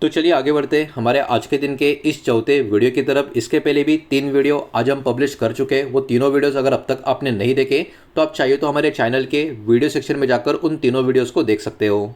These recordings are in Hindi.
तो चलिए आगे बढ़ते हैं हमारे आज के दिन के इस चौथे वीडियो की तरफ। इसके पहले भी 3 वीडियो आज हम पब्लिश कर चुके हैं। वो तीनों वीडियोस अगर अब तक आपने नहीं देखे तो आप चाहिए तो हमारे चैनल के वीडियो सेक्शन में जाकर उन तीनों वीडियोस को देख सकते हो।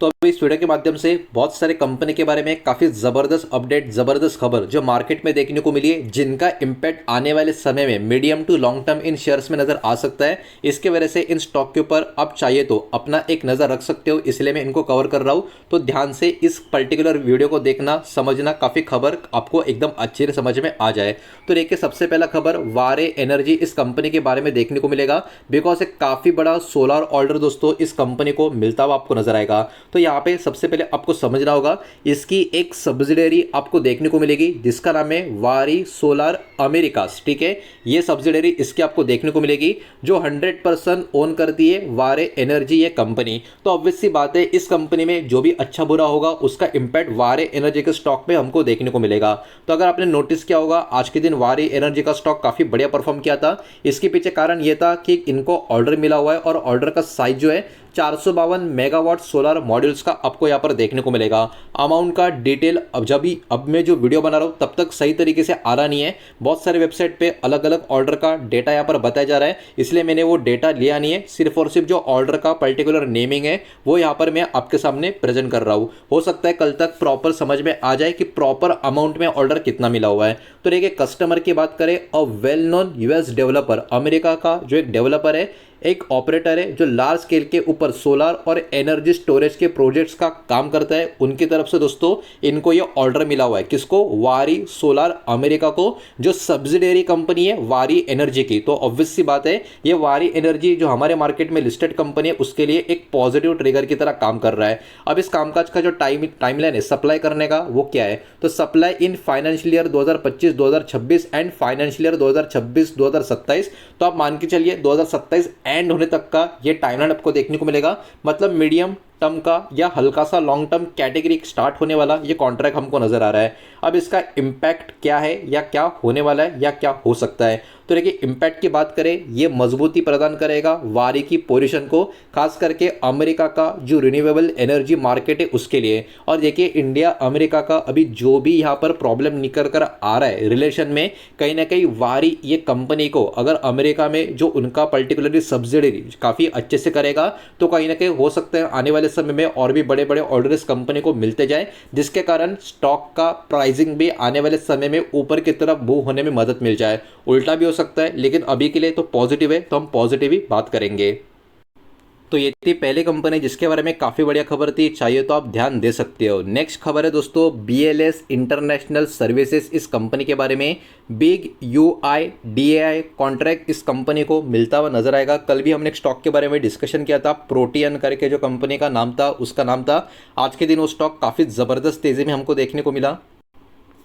तो अभी इस वीडियो के माध्यम से बहुत सारे कंपनी के बारे में काफ़ी ज़बरदस्त अपडेट, ज़बरदस्त खबर जो मार्केट में देखने को मिली है, जिनका इम्पैक्ट आने वाले समय में medium to long term in shares में नज़र आ सकता है। इसके वजह से इन स्टॉक के ऊपर आप चाहिए तो अपना एक नज़र रख सकते हो, इसलिए मैं इनको कवर कर रहा हूँ। तो ध्यान से इस पर्टिकुलर वीडियो को देखना, समझना, काफ़ी खबर आपको एकदम अच्छे से समझ में आ जाए। तो देखिए सबसे पहला खबर वारे एनर्जी इस कंपनी के बारे में देखने को मिलेगा, बिकॉज एक काफ़ी बड़ा सोलर ऑर्डर दोस्तों इस कंपनी को मिलता हुआ आपको नजर आएगा। तो यहाँ पे सबसे पहले आपको समझना होगा, इसकी एक सब्सिडियरी आपको देखने को मिलेगी जिसका नाम है वारी सोलर अमेरिकास। ठीक है, ये सब्सिडियरी इसकी आपको देखने को मिलेगी जो 100% ओन करती है वारे एनर्जी ये कंपनी। तो ऑब्वियस सी बात है इस कंपनी में जो भी अच्छा बुरा होगा उसका इंपैक्ट वारे एनर्जी के स्टॉक में हमको देखने को मिलेगा। तो अगर आपने नोटिस किया होगा आज के दिन वारी एनर्जी का स्टॉक काफी बढ़िया परफॉर्म किया था। इसके पीछे कारण यह था कि इनको ऑर्डर मिला हुआ है और ऑर्डर का साइज जो है 452 मेगावाट सोलर मॉड्यूल्स का आपको यहाँ पर देखने को मिलेगा। अमाउंट का डिटेल अब मैं जो वीडियो बना रहा हूँ तब तक सही तरीके से आ रहा नहीं है। बहुत सारे वेबसाइट पे अलग अलग ऑर्डर का डेटा यहाँ पर बताया जा रहा है, इसलिए मैंने वो डेटा लिया नहीं है। सिर्फ और सिर्फ जो ऑर्डर का पर्टिकुलर नेमिंग है वो यहाँ पर मैं आपके सामने प्रेजेंट कर रहा हूँ। हो सकता है कल तक प्रॉपर समझ में आ जाए कि प्रॉपर अमाउंट में ऑर्डर कितना मिला हुआ है। तो देखिए कस्टमर की बात करें, a well known US developer, America का जो एक डेवलपर है, एक ऑपरेटर है जो लार्ज स्केल के ऊपर सोलर और एनर्जी स्टोरेज के प्रोजेक्ट्स का काम करता है, उनकी तरफ से दोस्तों इनको ये ऑर्डर मिला हुआ है। किसको? वारी सोलर अमेरिका को, जो सब्सिडियरी कंपनी है वारी एनर्जी की। तो ऑब्वियस सी बात है ये वारी एनर्जी जो हमारे मार्केट में लिस्टेड कंपनी है उसके लिए एक पॉजिटिव ट्रिगर की तरह काम कर रहा है। अब इस कामकाज का जो टाइमलाइन है सप्लाई करने का वो क्या है? तो supply in financial year 2025-2026 and financial year 2026-2027। तो आप मान के चलिए 2027 एंड होने तक का ये टाइमलाइन आपको देखने को मिलेगा। मतलब मीडियम टर्म का या हल्का सा लॉन्ग टर्म कैटेगरी स्टार्ट होने वाला ये कॉन्ट्रैक्ट हमको नजर आ रहा है। अब इसका इम्पैक्ट क्या है या क्या होने वाला है या क्या हो सकता है? तो देखिए इम्पैक्ट की बात करें, ये मजबूती प्रदान करेगा वारी की पोजीशन को, खास करके अमेरिका का जो रिन्यूएबल एनर्जी मार्केट है उसके लिए। और देखिए इंडिया अमेरिका का अभी जो भी यहाँ पर प्रॉब्लम निकल कर आ रहा है रिलेशन में, कहीं ना कहीं वारी ये कंपनी को अगर अमेरिका में जो उनका पर्टिकुलरली सब्सिडरी काफ़ी अच्छे से करेगा तो कहीं ना कहीं हो सकता है आने वाले समय में और भी बड़े बड़े ऑर्डर इस कंपनी को मिलते जाए, जिसके कारण स्टॉक का प्राइसिंग भी आने वाले समय में ऊपर की तरफ मूव होने में मदद मिल जाए। उल्टा भी हो सकता है, लेकिन अभी के लिए तो पॉजिटिव है, तो हम पॉजिटिव ही बात करेंगे। तो ये थी पहली कंपनी जिसके बारे में काफ़ी बढ़िया खबर थी, चाहिए तो आप ध्यान दे सकते हो। नेक्स्ट खबर है दोस्तों बीएलएस इंटरनेशनल सर्विसेज इस कंपनी के बारे में। बिग UIDAI कॉन्ट्रैक्ट इस कंपनी को मिलता हुआ नजर आएगा। कल भी हमने एक स्टॉक के बारे में डिस्कशन किया था, प्रोटियन करके जो कंपनी का नाम था उसका नाम था। आज के दिन वो स्टॉक काफ़ी ज़बरदस्त तेज़ी में हमको देखने को मिला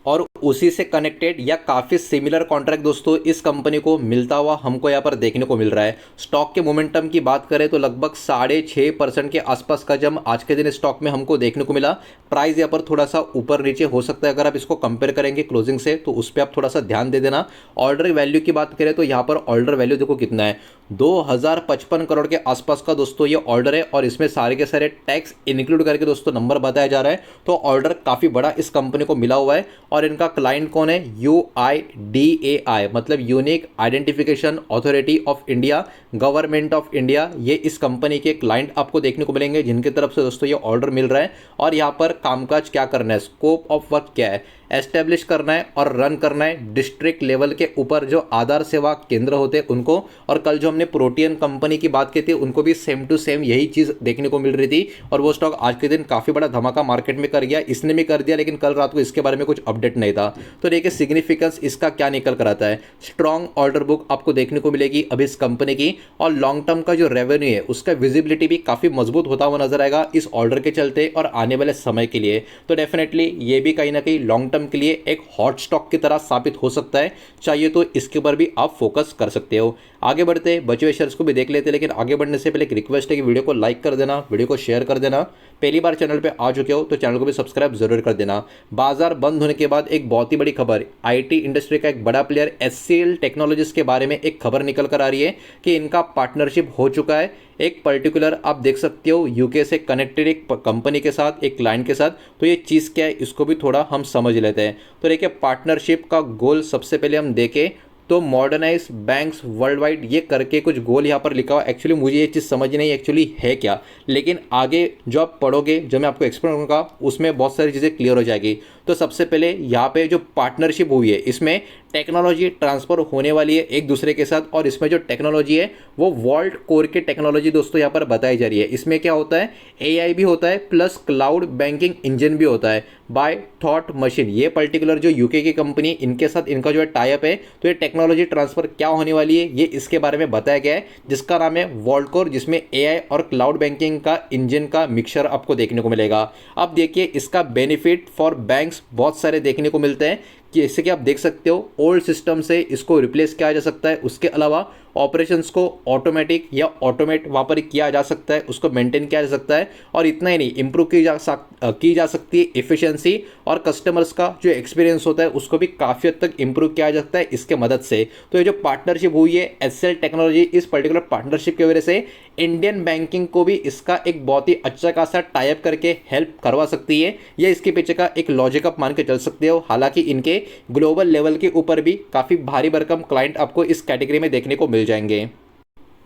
और उसी से कनेक्टेड या काफ़ी सिमिलर कॉन्ट्रैक्ट दोस्तों इस कंपनी को मिलता हुआ हमको यहाँ पर देखने को मिल रहा है। स्टॉक के मोमेंटम की बात करें तो लगभग 6.5% के आसपास का जम आज के दिन स्टॉक में हमको देखने को मिला। प्राइस यहाँ पर थोड़ा सा ऊपर नीचे हो सकता है, अगर आप इसको कंपेयर करेंगे क्लोजिंग से तो उस पर आप थोड़ा सा ध्यान दे देना। ऑर्डर वैल्यू की बात करें तो यहाँ पर ऑर्डर वैल्यू देखो कितना है, 2055 करोड़ के आसपास का दोस्तों ये ऑर्डर है और इसमें सारे के सारे टैक्स इंक्लूड करके दोस्तों नंबर बताया जा रहा है। तो ऑर्डर काफ़ी बड़ा इस कंपनी को मिला हुआ है और इनका क्लाइंट कौन है? UIDAI मतलब unique identification authority of India, government of India. ये इस कंपनी के क्लाइंट आपको देखने को मिलेंगे जिनकी तरफ से दोस्तों ये ऑर्डर मिल रहा है। और यहाँ पर कामकाज क्या करना है, स्कोप ऑफ वर्क क्या है, एस्टेब्लिश करना है और रन करना है डिस्ट्रिक्ट लेवल के ऊपर जो आधार सेवा केंद्र होते हैं उनको। और कल जो हमने प्रोटियन कंपनी की बात की थी उनको भी सेम टू सेम यही चीज़ देखने को मिल रही थी और वो स्टॉक आज के दिन काफ़ी बड़ा धमाका मार्केट में कर गया। इसने भी कर दिया, लेकिन कल रात को इसके बारे में कुछ अपडेट नहीं था। तो देखिए सिग्निफिकेंस इसका क्या निकल कर आता है, स्ट्रॉन्ग ऑर्डर बुक आपको देखने को मिलेगी अभी इस कंपनी की और लॉन्ग टर्म का जो रेवेन्यू है उसका विजिबिलिटी भी काफ़ी मजबूत होता हुआ नजर आएगा इस ऑर्डर के चलते और आने वाले समय के लिए। तो डेफिनेटली ये भी कहीं ना कहीं लॉन्ग टर्म के लिए एक हॉट स्टॉक की तरह साबित हो सकता है, चाहिए तो इसके ऊपर भी आप फोकस कर सकते हो। आगे बढ़ते बचे हुए शेयर्स को भी देख लेते हैं, लेकिन आगे बढ़ने से पहले एक रिक्वेस्ट है कि वीडियो को लाइक कर देना, वीडियो को शेयर कर देना। पहली बार चैनल पे आ चुके हो तो चैनल को भी सब्सक्राइब जरूर कर देना। बाजार बंद होने के बाद एक बहुत ही बड़ी खबर, आईटी इंडस्ट्री का एक बड़ा प्लेयर HCL टेक्नोलॉजीज के बारे में एक खबर निकल कर आ रही है कि इनका पार्टनरशिप हो चुका है एक पर्टिकुलर, आप देख सकते हो यूके से कनेक्टेड एक कंपनी के साथ, एक क्लाइंट के साथ। तो ये चीज़ क्या है इसको भी थोड़ा हम समझ लेते हैं। तो देखिए पार्टनरशिप का गोल सबसे पहले हम देखें तो मॉडर्नाइज बैंक्स वर्ल्ड वाइड, ये करके कुछ गोल यहाँ पर लिखा हुआ। एक्चुअली मुझे ये चीज़ समझ नहीं एक्चुअली है क्या, लेकिन आगे जो आप पढ़ोगे, जो मैं आपको एक्सप्लेन करूँगा, उसमें बहुत सारी चीज़ें क्लियर हो जाएगी। तो सबसे पहले यहाँ पे जो पार्टनरशिप हुई है इसमें टेक्नोलॉजी ट्रांसफर होने वाली है एक दूसरे के साथ, और इसमें जो टेक्नोलॉजी है वो वॉल्ट कोर की टेक्नोलॉजी दोस्तों यहाँ पर बताई जा रही है। इसमें क्या होता है, एआई भी होता है प्लस क्लाउड बैंकिंग इंजन भी होता है बाय थॉट मशीन। ये पर्टिकुलर जो यूके की कंपनी, इनके साथ इनका जो है टाइप है, तो ये टेक्नोलॉजी ट्रांसफर क्या होने वाली है ये इसके बारे में बताया गया है, जिसका नाम है वॉल्ट कोर, जिसमें एआई और क्लाउड बैंकिंग का इंजन का मिक्सचर आपको देखने को मिलेगा। अब देखिए इसका बेनिफिट फॉर बैंक्स बहुत सारे देखने को मिलते हैं, कि जैसे कि आप देख सकते हो ओल्ड सिस्टम से इसको रिप्लेस किया जा सकता है। उसके अलावा ऑपरेशंस को ऑटोमेटिक या ऑटोमेट वहाँ पर किया जा सकता है, उसको मेंटेन किया जा सकता है। और इतना ही नहीं, इम्प्रूव की जा सकती है इफ़िशियंसी, और कस्टमर्स का जो एक्सपीरियंस होता है उसको भी काफ़ी हद तक इम्प्रूव किया जा सकता है इसके मदद से। तो ये जो पार्टनरशिप हुई है एचसीएल टेक्नोलॉजी, इस पर्टिकुलर पार्टनरशिप की वजह से इंडियन बैंकिंग को भी इसका एक बहुत ही अच्छा खासा टाइप करके हेल्प करवा सकती है। या इसके पीछे का एक लॉजिक आप मान के चल सकते हो। हालांकि इनके ग्लोबल लेवल के ऊपर भी काफ़ी भारी भरकम क्लाइंट आपको इस कैटेगरी में देखने को मिल जाएंगे।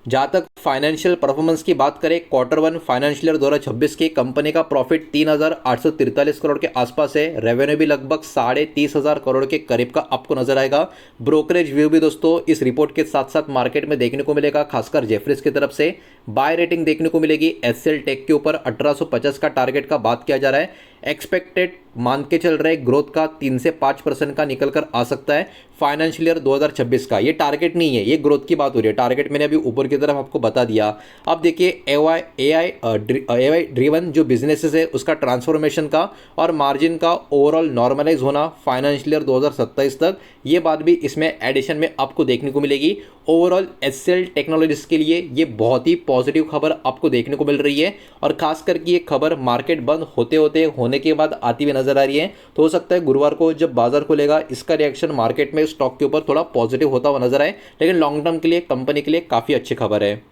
जहाँ तक फाइनेंशियल परफॉर्मेंस की बात करें, क्वार्टर 1 फाइनेंशियल ईयर 2026 की कंपनी का प्रॉफिट 3,843 करोड़ के आसपास है। रेवेन्यू भी लगभग 30,500 करोड़ के करीब का आपको नजर आएगा। ब्रोकरेज व्यू भी दोस्तों इस रिपोर्ट के साथ साथ मार्केट में देखने को मिलेगा, खासकर जेफरीज की तरफ से बाय रेटिंग देखने को मिलेगी। एचसीएल टेक के ऊपर 1850 का टारगेट का बात किया जा रहा है। एक्सपेक्टेड मान के चल रहे ग्रोथ का 3 से 5% का निकल कर आ सकता है फाइनेंशियल ईयर 2026 का। ये टारगेट नहीं है, ये ग्रोथ की बात हो रही है। टारगेट मैंने अभी ऊपर की तरफ आपको बता दिया। अब देखिए एआई ड्रिवन जो बिजनेसेस है उसका ट्रांसफॉर्मेशन का और मार्जिन का ओवरऑल नॉर्मलाइज होना फाइनेंशियल ईयर 2027 तक, ये बात भी इसमें एडिशन में आपको देखने को मिलेगी। ओवरऑल एचसीएल टेक्नोलॉजीज के लिए ये बहुत ही पॉजिटिव खबर आपको देखने को मिल रही है, और खास करके ये खबर मार्केट बंद होने के बाद आती हुई नजर आ रही है। तो हो सकता है गुरुवार को जब बाजार खुलेगा इसका रिएक्शन मार्केट में स्टॉक के ऊपर थोड़ा पॉजिटिव होता हुआ नजर आए, लेकिन लॉन्ग टर्म के लिए कंपनी के लिए काफ़ी अच्छी खबर है।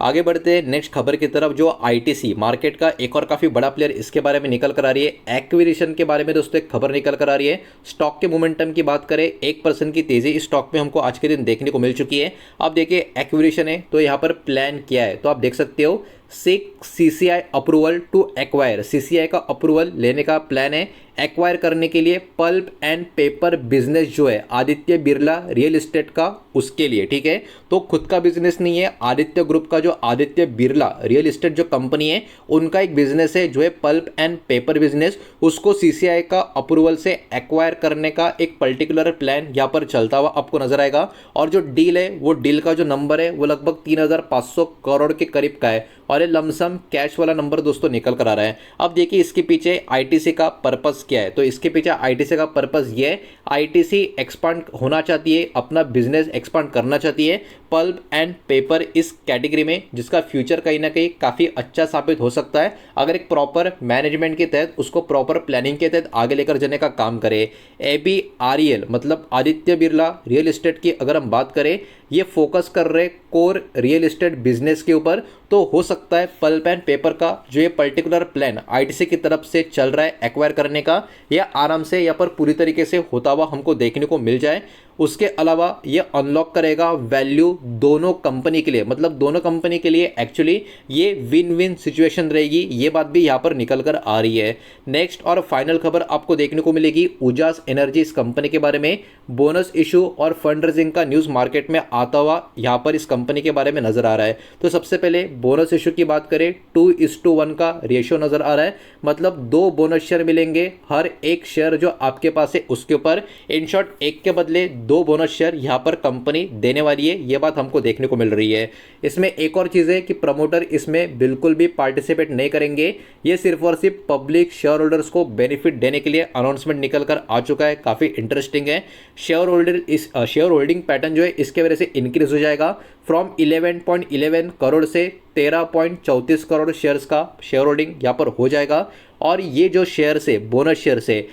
आगे बढ़ते हैं नेक्स्ट खबर की तरफ, जो आईटीसी मार्केट का एक और काफ़ी बड़ा प्लेयर इसके बारे में निकल कर आ रही है। एक्विजिशन के बारे में दोस्तों एक खबर निकल कर आ रही है। स्टॉक के मोमेंटम की बात करें, 1% की तेज़ी इस स्टॉक में हमको आज के दिन देखने को मिल चुकी है। अब देखिए एक्विजिशन है तो यहाँ पर प्लान किया है, तो आप देख सकते हो seek CCI approval to acquire, CCI का अप्रूवल लेने का प्लान है एक्वायर करने के लिए पल्प एंड पेपर बिजनेस जो है आदित्य बिरला रियल एस्टेट का, उसके लिए। ठीक है, तो खुद का बिजनेस नहीं है, आदित्य ग्रुप का जो आदित्य बिरला रियल एस्टेट जो कंपनी है उनका एक बिजनेस है जो है पल्प एंड पेपर बिजनेस, उसको सीसीआई का अप्रूवल से एक्वायर करने का एक पर्टिकुलर प्लान यहाँ पर चलता हुआ आपको नजर आएगा। और जो डील है वो डील का जो नंबर है वो लगभग 3,500 करोड़ के करीब का है, और ये लमसम कैश वाला नंबर दोस्तों निकल कर आ रहा है। अब देखिए इसके पीछे आईटीसी का पर्पस क्या है, तो इसके पीछे आईटीसी का पर्पस ये है, आईटीसी एक्सपांड होना चाहती है, अपना बिजनेस एक्सपांड करना चाहती है पल्प एंड पेपर इस कैटेगरी में, जिसका फ्यूचर कहीं ना कहीं काफ़ी अच्छा साबित हो सकता है अगर एक प्रॉपर मैनेजमेंट के तहत, उसको प्रॉपर प्लानिंग के तहत आगे लेकर जाने का काम करे। ABREL मतलब आदित्य बिरला रियल एस्टेट की अगर हम बात करें, ये फोकस कर रहे कोर रियल एस्टेट बिजनेस के ऊपर, तो हो सकता है पल्प एंड पेपर का जो ये पर्टिकुलर प्लान आईटीसी की तरफ से चल रहा है एक्वायर करने का, यह आराम से यहाँ पर पूरी तरीके से होता हुआ हमको देखने को मिल जाए। उसके अलावा ये अनलॉक करेगा वैल्यू दोनों कंपनी के लिए, मतलब दोनों कंपनी के लिए एक्चुअली ये विन विन सिचुएशन रहेगी, ये बात भी यहाँ पर निकल कर आ रही है। नेक्स्ट और फाइनल खबर आपको देखने को मिलेगी उजास एनर्जी इस कंपनी के बारे में। बोनस इशू और फंड रेजिंग का न्यूज़ मार्केट में आता हुआ यहाँ पर इस कंपनी के बारे में नजर आ रहा है। तो सबसे पहले बोनस इशू की बात करें, 2:1 का रेशियो नजर आ रहा है, मतलब 2 बोनस शेयर मिलेंगे हर एक शेयर जो आपके पास है उसके ऊपर। इन शॉर्ट एक के बदले 2 बोनस शेयर यहाँ पर कंपनी देने वाली है, ये बात हमको देखने को मिल रही है। इसमें एक और चीज़ है कि प्रमोटर इसमें बिल्कुल भी पार्टिसिपेट नहीं करेंगे, ये सिर्फ और सिर्फ पब्लिक शेयर होल्डर्स को बेनिफिट देने के लिए अनाउंसमेंट निकल कर आ चुका है, काफ़ी इंटरेस्टिंग है। शेयर होल्डिंग पैटर्न जो है इसके वजह से इंक्रीज हो जाएगा फ्रॉम 11.11 करोड़ से 13.34 करोड़ शेयर्स का शेयर होल्डिंग यहाँ पर हो जाएगा। और ये जो शेयर से बोनस शेयर से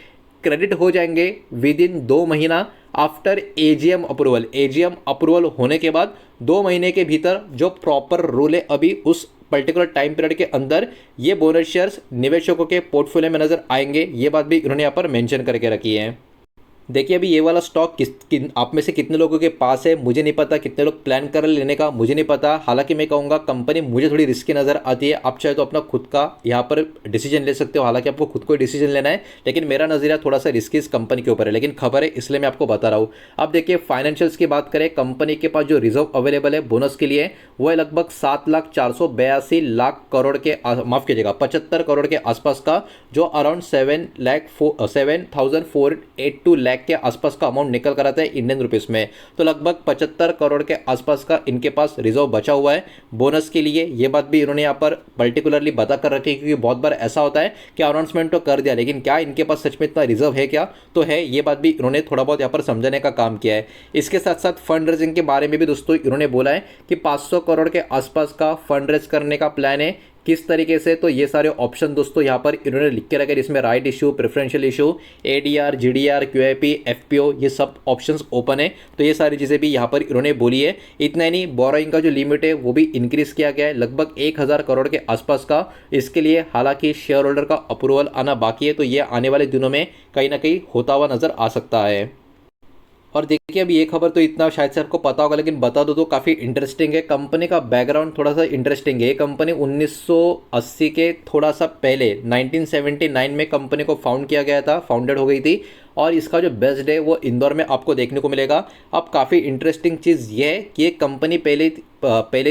क्रेडिट हो जाएंगे विद इन 2 महीना after AGM approval. AGM approval होने के बाद 2 महीने के भीतर जो प्रॉपर रूल है अभी उस पर्टिकुलर टाइम पीरियड के अंदर ये बोनस शेयर्स निवेशकों के पोर्टफोलियो में नजर आएंगे। ये बात भी इन्होंने यहाँ पर मेंशन करके रखी है। देखिए अभी ये वाला स्टॉक आप में से कितने लोगों के पास है मुझे नहीं पता, कितने लोग प्लान कर लेने का मुझे नहीं पता। हालांकि मैं कहूँगा कंपनी मुझे थोड़ी रिस्की नज़र आती है। आप चाहे तो अपना खुद का यहाँ पर डिसीजन ले सकते हो, हालांकि आपको खुद को डिसीजन लेना है, लेकिन मेरा नज़रिया थोड़ा सा रिस्की इस कंपनी के ऊपर है, लेकिन खबर है इसलिए मैं आपको बता रहा हूँ। अब देखिए फाइनेंशियल्स की बात करें, कंपनी के पास जो रिजर्व अवेलेबल है बोनस के लिए वो है लगभग 7,482,00,000 करोड़ के, माफ़ कीजिएगा 75 करोड़ के आसपास का, जो अराउंड 7,482 लाख के आसपास का अमाउंट निकल कर आता है इंडियन रुपीस में। तो लगभग 75 करोड़ के आसपास का इनके पास रिजर्व बचा हुआ है बोनस के लिए। ये बात भी इन्होंने यहाँ पर पर्टिकुलरली बता कर रखी है, क्योंकि बहुत बार ऐसा होता है कि अनाउंसमेंट तो कर दिया लेकिन क्या इनके पास सच में इतना रिजर्व है क्या, तो है। ये बात भी इन्होंने थोड़ा बहुत यहाँ पर समझाने का काम किया है। इसके साथ साथ फंड रेजिंग के बारे में भी दोस्तों इन्होंने बोला है कि 500 करोड़ के आसपास का फंड रेज करने का प्लान है। किस तरीके से, तो ये सारे ऑप्शन दोस्तों यहाँ पर इन्होंने लिख के रखे, जिसमें right issue, preferential issue, ADR, GDR, QIP, FPO, ये सब ऑप्शंस ओपन है। तो ये सारी चीज़ें भी यहाँ पर इन्होंने बोली है। इतना ही नहीं, बोरोइंग का जो लिमिट है वो भी इंक्रीज किया गया है लगभग 1,000 करोड़ के आसपास का। इसके लिए हालांकि शेयर होल्डर का अप्रूवल आना बाकी है, तो ये आने वाले दिनों में कहीं ना कहीं होता हुआ नजर आ सकता है। और देखिए अभी ये खबर तो इतना शायद से आपको पता होगा, लेकिन बता दो तो काफ़ी इंटरेस्टिंग है। कंपनी का बैकग्राउंड थोड़ा सा इंटरेस्टिंग है। ये कंपनी 1980 के थोड़ा सा पहले 1979 में कंपनी को फाउंड किया गया था, फाउंडेड हो गई थी, और इसका जो बेस्ट डे वो इंदौर में आपको देखने को मिलेगा। अब काफ़ी इंटरेस्टिंग चीज़ ये है कि ये कंपनी पहले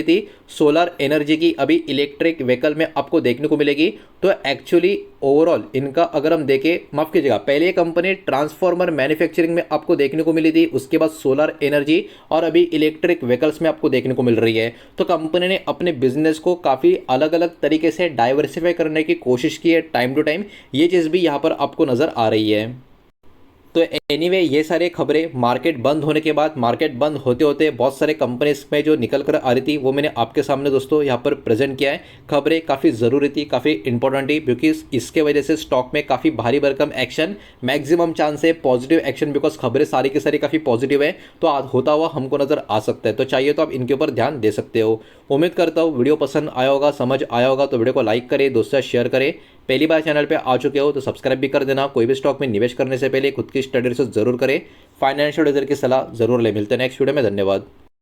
थी सोलर एनर्जी की, अभी इलेक्ट्रिक व्हीकल में आपको देखने को मिलेगी। तो एक्चुअली ओवरऑल इनका अगर हम देखें, माफ़ कीजिएगा, पहले ये कंपनी ट्रांसफार्मर मैन्युफैक्चरिंग में आपको देखने को मिली थी, उसके बाद सोलर एनर्जी, और अभी इलेक्ट्रिक व्हीकल्स में आपको देखने को मिल रही है। तो कंपनी ने अपने बिजनेस को काफ़ी अलग अलग तरीके से डाइवर्सिफाई करने की कोशिश की है टाइम टू टाइम। ये चीज़ भी यहाँ पर आपको नज़र आ रही है। तो एनीवे ये सारे खबरें मार्केट बंद होने के बाद, मार्केट बंद होते होते बहुत सारे कंपनीज में जो निकल कर आ रही थी वो मैंने आपके सामने दोस्तों यहाँ पर प्रेजेंट किया है। खबरें काफ़ी ज़रूरी थी, काफ़ी इंपॉर्टेंट थी, क्योंकि इसके वजह से स्टॉक में काफ़ी भारी भरकम एक्शन, मैक्सिमम चांस है पॉजिटिव एक्शन, बिकॉज खबरें सारी की सारी काफ़ी पॉजिटिव है, तो आज होता हुआ हमको नज़र आ सकता है। तो चाहिए तो आप इनके ऊपर ध्यान दे सकते हो। उम्मीद करता हूँ वीडियो पसंद आया होगा, समझ आया होगा, तो वीडियो को लाइक करें, दोस्तों से शेयर करें। पहली बार चैनल पे आ चुके हो तो सब्सक्राइब भी कर देना। कोई भी स्टॉक में निवेश करने से पहले खुद की स्टडी रिसर्च जरूर करें, फाइनेंशियल एडवाइजर की सलाह जरूर ले। मिलते हैं नेक्स्ट वीडियो में, धन्यवाद।